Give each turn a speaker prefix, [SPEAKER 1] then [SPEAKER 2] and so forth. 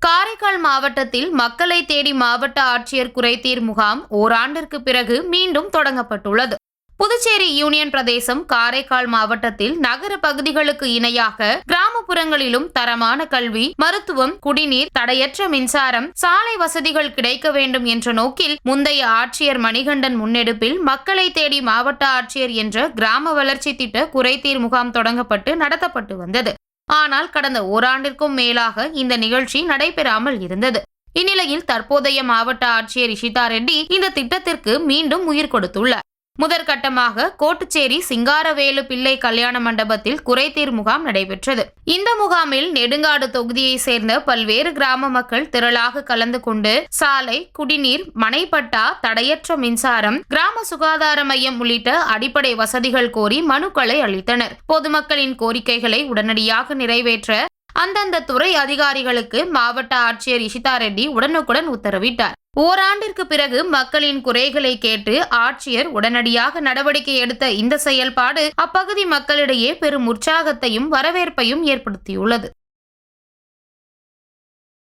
[SPEAKER 1] காரைக்கால் மாவட்டத்தில் மக்களை தேடி மாவட்ட ஆட்சியர் குறைதீர் முகாம் ஓராண்டிற்கு பிறகு மீண்டும் தொடங்கப்பட்டுள்ளது. புதுச்சேரி யூனியன் பிரதேசம் காரைக்கால் மாவட்டத்தில் நகர பகுதிகளுக்கு இணையாக கிராமப்புறங்களிலும் தரமான கல்வி, மருத்துவம், குடிநீர், தடையற்ற மின்சாரம், சாலை வசதிகள் கிடைக்க வேண்டும் என்ற நோக்கில் முந்தைய ஆட்சியர் மணிகண்டன் முன்னெடுப்பில் மக்களை தேடி மாவட்ட ஆட்சியர் என்ற கிராம வளர்ச்சி திட்ட குறைதீர் முகாம் தொடங்கப்பட்டு நடத்தப்பட்டு வந்தது. ஆனால் கடந்த ஓராண்டிற்கும் மேலாக இந்த நிகழ்ச்சி நடைபெறாமல் இருந்தது. இந்நிலையில் தற்போதைய மாவட்ட ஆட்சியர் இஷிதா ரெட்டி இந்த திட்டத்திற்கு மீண்டும் உயிர் கொடுத்துள்ளார். முதற்கட்டமாக கோட்டுச்சேரி சிங்காரவேலு பிள்ளை கல்யாண மண்டபத்தில் குறைதீர் முகாம் நடைபெற்றது. இந்த முகாமில் நெடுங்காடு தொகுதியை சேர்ந்த பல்வேறு கிராம மக்கள் திரளாக கலந்து கொண்டு சாலை, குடிநீர், மனைப்பட்டா, தடையற்ற மின்சாரம், கிராம சுகாதார மையம் உள்ளிட்ட அடிப்படை வசதிகள் கோரி மனுக்களை அளித்தனர். பொதுமக்களின் கோரிக்கைகளை உடனடியாக நிறைவேற்ற அந்தந்த துறை அதிகாரிகளுக்கு மாவட்ட ஆட்சியர் இஷிதா ரெட்டி உடனுக்குடன் உத்தரவிட்டார். ஓராண்டிற்கு பிறகு மக்களின் குறைகளை கேட்டு ஆட்சியர் உடனடியாக நடவடிக்கை எடுத்த இந்த செயல்பாடு அப்பகுதி மக்களிடையே பெரும் உற்சாகத்தையும் வரவேற்பையும் ஏற்படுத்தியுள்ளது.